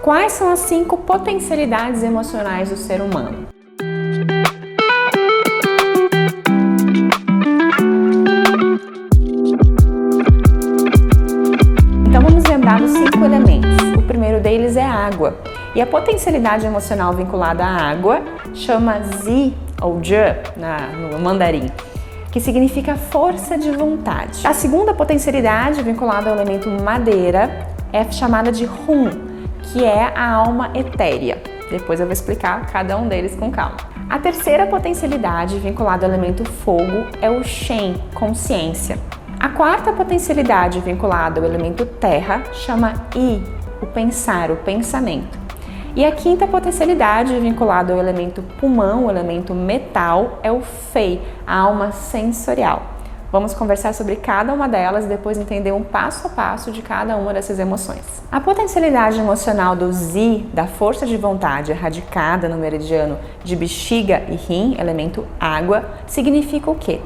Quais são as 5 potencialidades emocionais do ser humano? Então vamos lembrar dos 5 elementos. O primeiro deles é a água. E a potencialidade emocional vinculada à água chama Zi ou Je no mandarim, que significa força de vontade. A segunda potencialidade vinculada ao elemento madeira é chamada de Hum, que é a alma etérea. Depois eu vou explicar cada um deles com calma. A terceira potencialidade vinculada ao elemento fogo é o Shen, consciência. A quarta potencialidade vinculada ao elemento terra chama I, o pensar, o pensamento. E a quinta potencialidade vinculada ao elemento pulmão, o elemento metal, é o Fei, a alma sensorial. Vamos conversar sobre cada uma delas e depois entender um passo a passo de cada uma dessas emoções. A potencialidade emocional do Zi, da força de vontade radicada no meridiano de bexiga e rim, elemento água, significa o quê?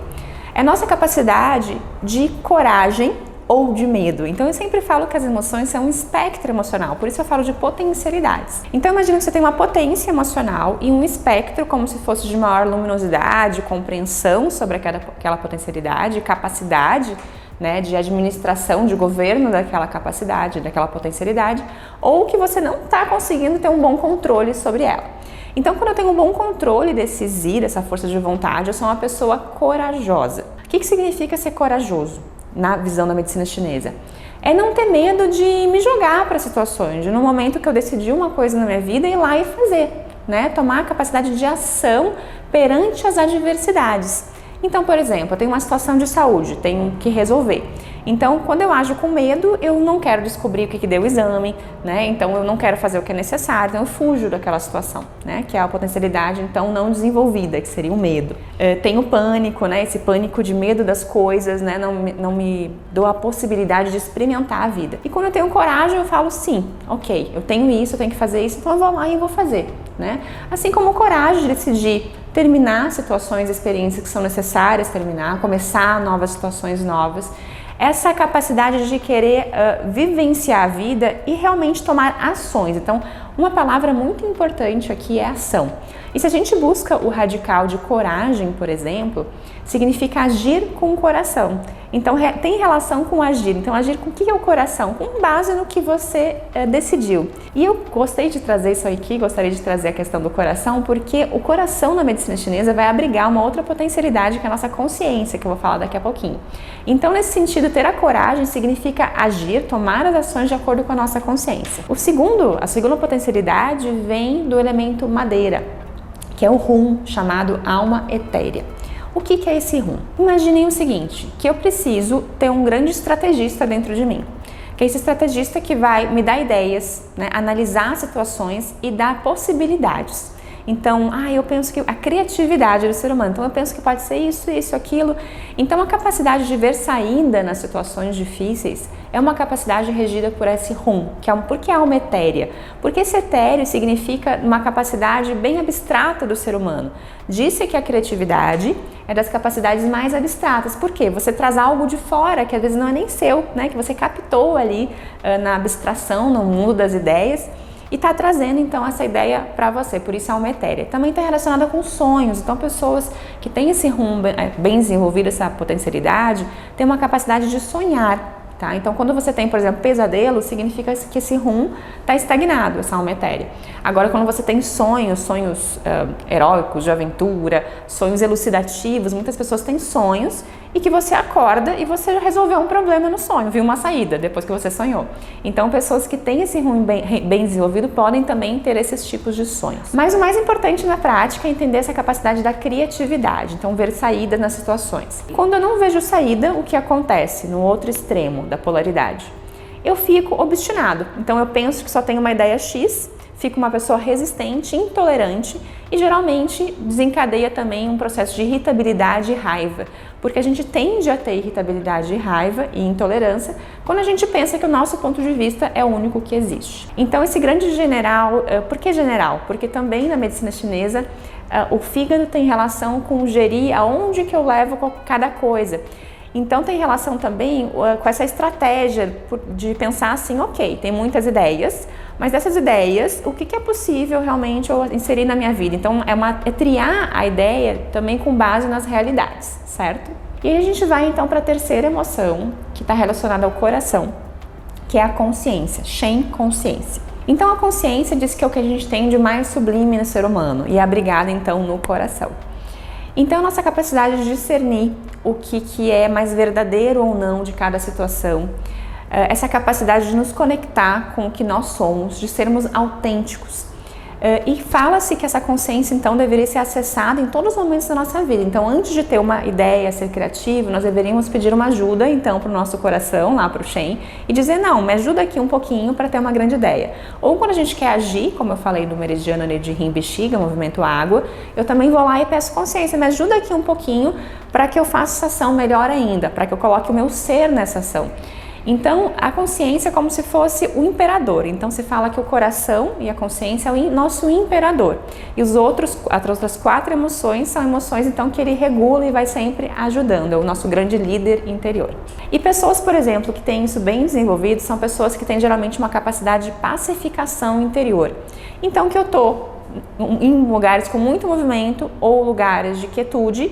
É nossa capacidade de coragem ou de medo. Então eu sempre falo que as emoções são um espectro emocional, por isso eu falo de potencialidades. Então imagina que você tem uma potência emocional e um espectro como se fosse de maior luminosidade, compreensão sobre aquela potencialidade, capacidade, né, de administração, de governo daquela capacidade, daquela potencialidade, ou que você não está conseguindo ter um bom controle sobre ela. Então quando eu tenho um bom controle desse Zi, dessa força de vontade, eu sou uma pessoa corajosa. O que significa ser corajoso? Na visão da medicina chinesa, é não ter medo de me jogar para situações, de no momento que eu decidi uma coisa na minha vida ir lá e fazer, né? Tomar a capacidade de ação perante as adversidades. Então, por exemplo, eu tenho uma situação de saúde, tenho que resolver. Então, quando eu ajo com medo, eu não quero descobrir o que deu o exame, né? Então, eu não quero fazer o que é necessário, então eu fujo daquela situação, né? Que é a potencialidade, então, não desenvolvida, que seria o medo. Tenho pânico, né? Esse pânico de medo das coisas, né? Não me dou a possibilidade de experimentar a vida. E quando eu tenho coragem, eu falo sim, ok, eu tenho isso, eu tenho que fazer isso, então eu vou lá e vou fazer, né? Assim como coragem de decidir terminar situações, experiências que são necessárias terminar, começar novas situações novas. Essa capacidade de querer vivenciar a vida e realmente tomar ações. Então, uma palavra muito importante aqui é ação. E se a gente busca o radical de coragem, por exemplo, significa agir com o coração. Então, tem relação com agir. Então, agir com o que é o coração? Com base no que você decidiu. E eu gostei de trazer isso aqui, gostaria de trazer a questão do coração, porque o coração na medicina chinesa vai abrigar uma outra potencialidade que é a nossa consciência, que eu vou falar daqui a pouquinho. Então, nesse sentido, ter a coragem significa agir, tomar as ações de acordo com a nossa consciência. A segunda potencialidade vem do elemento madeira, que é o Hum, chamado alma etérea. O que é esse Hum? Imaginem o seguinte, que eu preciso ter um grande estrategista dentro de mim, que é esse estrategista que vai me dar ideias, né, analisar situações e dar possibilidades. Então, eu penso que a criatividade do ser humano, então eu penso que pode ser isso, isso, aquilo. Então a capacidade de ver saída nas situações difíceis é uma capacidade regida por esse Hum, por que é alma etérea? Porque esse etéreo significa uma capacidade bem abstrata do ser humano. Disse que a criatividade é das capacidades mais abstratas. Por quê? Você traz algo de fora que às vezes não é nem seu, né? Que você captou ali na abstração, no mundo das ideias, e está trazendo então essa ideia para você, por isso é alma etérea. Também está relacionada com sonhos, então pessoas que têm esse Hum bem desenvolvido, essa potencialidade, têm uma capacidade de sonhar. Tá? Então, quando você tem, por exemplo, pesadelo, significa que esse Hum está estagnado, essa alma etérea. Agora, quando você tem sonhos heróicos, de aventura, sonhos elucidativos, muitas pessoas têm sonhos e que você acorda e você resolveu um problema no sonho, viu uma saída depois que você sonhou. Então, pessoas que têm esse Hum bem desenvolvido podem também ter esses tipos de sonhos. Mas o mais importante na prática é entender essa capacidade da criatividade, então ver saída nas situações. Quando eu não vejo saída, o que acontece no outro extremo da polaridade? Eu fico obstinado, então eu penso que só tenho uma ideia X, fico uma pessoa resistente, intolerante e geralmente desencadeia também um processo de irritabilidade e raiva, porque a gente tende a ter irritabilidade e raiva e intolerância quando a gente pensa que o nosso ponto de vista é o único que existe. Então esse grande general, por que general? Porque também na medicina chinesa o fígado tem relação com gerir aonde que eu levo cada coisa. Então tem relação também com essa estratégia de pensar assim, ok, tem muitas ideias, Mas dessas ideias, o que é possível realmente eu inserir na minha vida? Então, é triar a ideia também com base nas realidades, certo? E aí a gente vai então para a terceira emoção, que está relacionada ao coração, que é a consciência, Shen, consciência. Então, a consciência diz que é o que a gente tem de mais sublime no ser humano e é abrigada então no coração. Então, nossa capacidade de discernir o que é mais verdadeiro ou não de cada situação, essa capacidade de nos conectar com o que nós somos, de sermos autênticos. E fala-se que essa consciência, então, deveria ser acessada em todos os momentos da nossa vida. Então, antes de ter uma ideia, ser criativo, nós deveríamos pedir uma ajuda, então, para o nosso coração, lá para o Shen, e dizer, não, me ajuda aqui um pouquinho para ter uma grande ideia. Ou quando a gente quer agir, como eu falei do meridiano de Yin Bexiga, movimento água, eu também vou lá e peço consciência, me ajuda aqui um pouquinho para que eu faça essa ação melhor ainda, para que eu coloque o meu ser nessa ação. Então, a consciência é como se fosse o imperador. Então, se fala que o coração e a consciência é o nosso imperador. E as outras 4 emoções são emoções, então, que ele regula e vai sempre ajudando. É o nosso grande líder interior. E pessoas, por exemplo, que têm isso bem desenvolvido, são pessoas que têm geralmente uma capacidade de pacificação interior. Então, que eu estou em lugares com muito movimento ou lugares de quietude,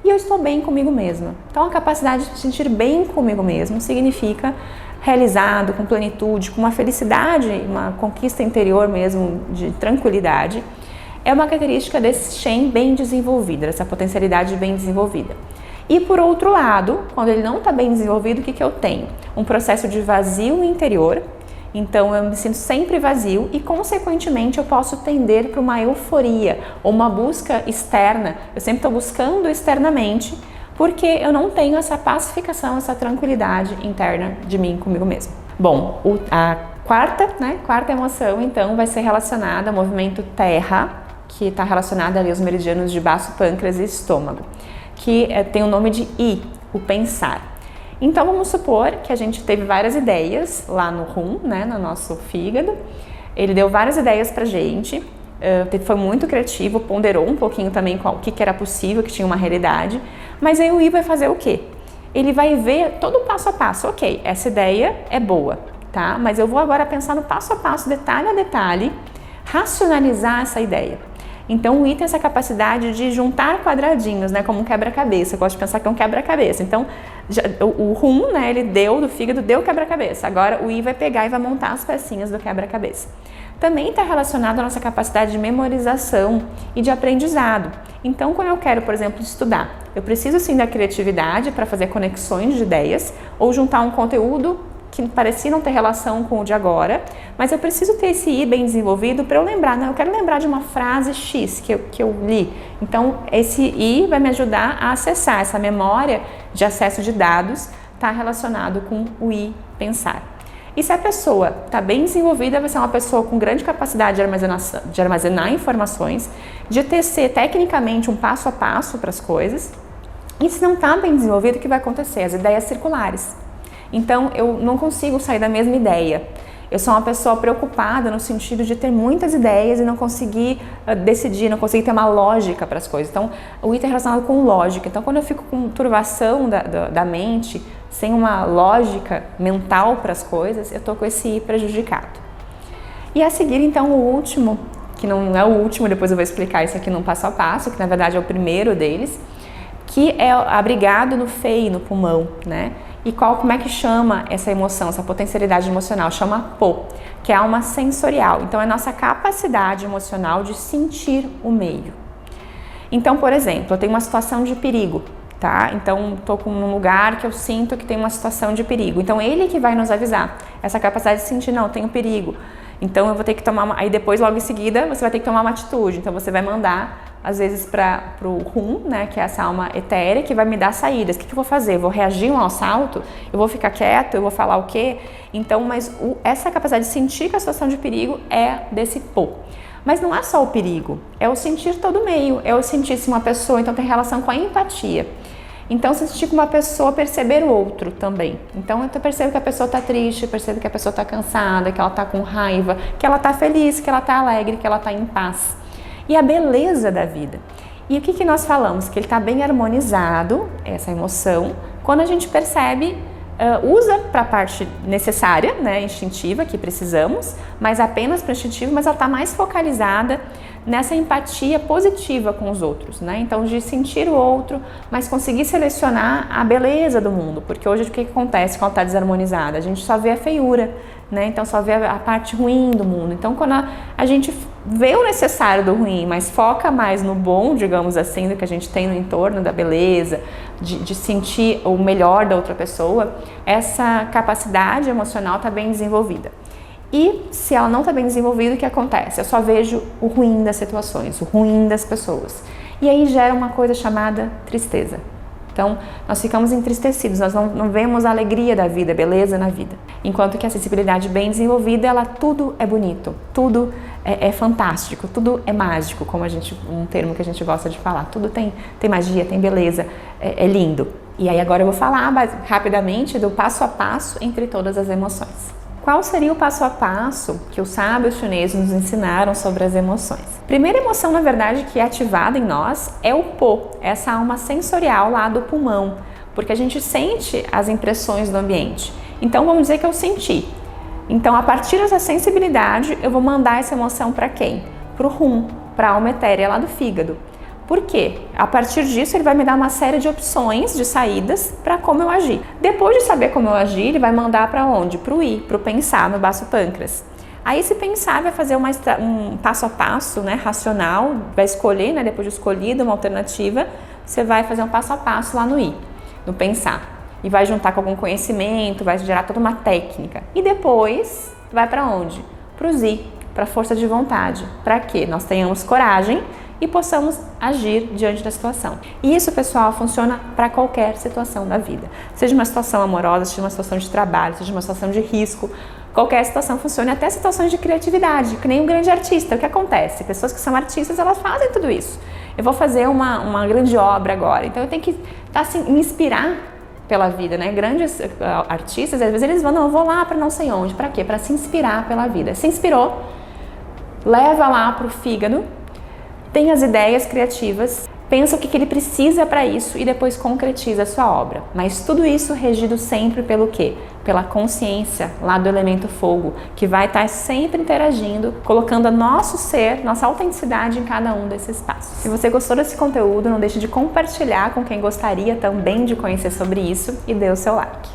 e eu estou bem comigo mesma. Então, a capacidade de se sentir bem comigo mesmo significa realizado, com plenitude, com uma felicidade, uma conquista interior mesmo, de tranquilidade. É uma característica desse Shen bem desenvolvida, dessa potencialidade bem desenvolvida. E por outro lado, quando ele não está bem desenvolvido, o que eu tenho? Um processo de vazio interior. Então, eu me sinto sempre vazio e, consequentemente, eu posso tender para uma euforia ou uma busca externa. Eu sempre estou buscando externamente porque eu não tenho essa pacificação, essa tranquilidade interna de mim comigo mesmo. Bom, a quarta emoção, então, vai ser relacionada ao movimento terra, que está relacionado ali aos meridianos de baço, pâncreas e estômago, que tem o nome de I, o pensar. Então, vamos supor que a gente teve várias ideias lá no rum, né, no nosso fígado. Ele deu várias ideias pra gente, foi muito criativo, ponderou um pouquinho também o que era possível, que tinha uma realidade. Mas aí o I vai fazer o quê? Ele vai ver todo o passo a passo. Ok, essa ideia é boa, tá? Mas eu vou agora pensar no passo a passo, detalhe a detalhe, racionalizar essa ideia. Então, o I tem essa capacidade de juntar quadradinhos, né, como um quebra-cabeça. Eu gosto de pensar que é um quebra-cabeça. Então, o rum, né, ele do fígado, deu o quebra-cabeça. Agora, o I vai pegar e vai montar as pecinhas do quebra-cabeça. Também está relacionado à nossa capacidade de memorização e de aprendizado. Então, quando eu quero, por exemplo, estudar, eu preciso sim da criatividade para fazer conexões de ideias ou juntar um conteúdo que parecia não ter relação com o de agora, mas eu preciso ter esse I bem desenvolvido para eu lembrar, não, eu quero lembrar de uma frase X que eu li. Então, esse I vai me ajudar a acessar essa memória de acesso de dados, está relacionado com o I pensar. E se a pessoa está bem desenvolvida, vai ser uma pessoa com grande capacidade de armazenar informações, de tecer tecnicamente um passo a passo para as coisas. E se não está bem desenvolvido, o que vai acontecer? As ideias circulares. Então, eu não consigo sair da mesma ideia. Eu sou uma pessoa preocupada no sentido de ter muitas ideias e não conseguir decidir, não conseguir ter uma lógica para as coisas. Então, o I é relacionado com lógica. Então, quando eu fico com turvação da mente, sem uma lógica mental para as coisas, eu estou com esse I prejudicado. E a seguir, então, o último, que não é o último, depois eu vou explicar isso aqui num passo a passo, que na verdade é o primeiro deles, que é abrigado no fei, no pulmão, né? E como é que chama essa emoção, essa potencialidade emocional? Chama Po, que é a alma sensorial. Então, é a nossa capacidade emocional de sentir o meio. Então, por exemplo, eu tenho uma situação de perigo, tá? Então, estou num lugar que eu sinto que tem uma situação de perigo. Então, ele que vai nos avisar. Essa capacidade de sentir, não, tenho perigo. Então, eu vou ter que tomar aí depois, logo em seguida, você vai ter que tomar uma atitude. Então, você vai mandar às vezes para o rum, né, que é essa alma etérea, que vai me dar saídas. O que eu vou fazer? Eu vou reagir a um assalto? Eu vou ficar quieto? Eu vou falar o quê? Então, mas essa capacidade de sentir que a situação de perigo é desse Po. Mas não é só o perigo, é o sentir todo o meio, é o sentir se uma pessoa, então tem relação com a empatia. Então, se sentir com uma pessoa, perceber o outro também. Então, eu percebo que a pessoa está triste, percebo que a pessoa está cansada, que ela está com raiva, que ela está feliz, que ela está alegre, que ela está em paz. E a beleza da vida. E o que nós falamos? Que ele está bem harmonizado, essa emoção, quando a gente percebe usa para a parte necessária, né, instintiva, que precisamos, mas apenas para o instintivo, mas ela está mais focalizada nessa empatia positiva com os outros, né? Então, de sentir o outro, mas conseguir selecionar a beleza do mundo, porque hoje o que acontece quando está desarmonizada? A gente só vê a feiura, né? Então, só vê a parte ruim do mundo. Então, quando a gente vê o necessário do ruim, mas foca mais no bom, digamos assim, do que a gente tem no entorno, da beleza, de sentir o melhor da outra pessoa, essa capacidade emocional está bem desenvolvida. E se ela não está bem desenvolvida, o que acontece? Eu só vejo o ruim das situações, o ruim das pessoas. E aí gera uma coisa chamada tristeza. Então, nós ficamos entristecidos, nós não vemos a alegria da vida, a beleza na vida. Enquanto que a sensibilidade bem desenvolvida, tudo é bonito, tudo é fantástico, tudo é mágico, como um termo que a gente gosta de falar. Tudo tem magia, tem beleza, é lindo. E aí agora eu vou falar rapidamente do passo a passo entre todas as emoções. Qual seria o passo a passo que os sábios chineses nos ensinaram sobre as emoções? Primeira emoção, na verdade, que é ativada em nós é o po, essa alma sensorial lá do pulmão, porque a gente sente as impressões do ambiente. Então, vamos dizer que eu senti. Então, a partir dessa sensibilidade, eu vou mandar essa emoção para quem? Para o rum, para a alma etérea lá do fígado. Por quê? A partir disso, ele vai me dar uma série de opções, de saídas para como eu agir. Depois de saber como eu agir, ele vai mandar para onde? Para o I, para o pensar, no baço pâncreas. Aí, esse pensar vai fazer um passo a passo, né, racional, vai escolher, né, depois de escolhido uma alternativa, você vai fazer um passo a passo lá no I, no pensar. E vai juntar com algum conhecimento, vai gerar toda uma técnica. E depois, vai para onde? Para o Z, para a força de vontade. Para que nós tenhamos coragem e possamos agir diante da situação. E isso, pessoal, funciona para qualquer situação da vida. Seja uma situação amorosa, seja uma situação de trabalho, seja uma situação de risco, qualquer situação funciona, até situações de criatividade, que nem um grande artista. O que acontece? Pessoas que são artistas, elas fazem tudo isso. Eu vou fazer uma grande obra agora, então eu tenho que assim, me inspirar pela vida, né? Grandes artistas, às vezes eles vão, não, eu vou lá para não sei onde. Para quê? Para se inspirar pela vida. Se inspirou, leva lá para o fígado, tem as ideias criativas, pensa o que ele precisa para isso e depois concretiza a sua obra. Mas tudo isso regido sempre pelo quê? Pela consciência lá do elemento fogo, que vai estar sempre interagindo, colocando o nosso ser, nossa autenticidade em cada um desses passos. Se você gostou desse conteúdo, não deixe de compartilhar com quem gostaria também de conhecer sobre isso e dê o seu like.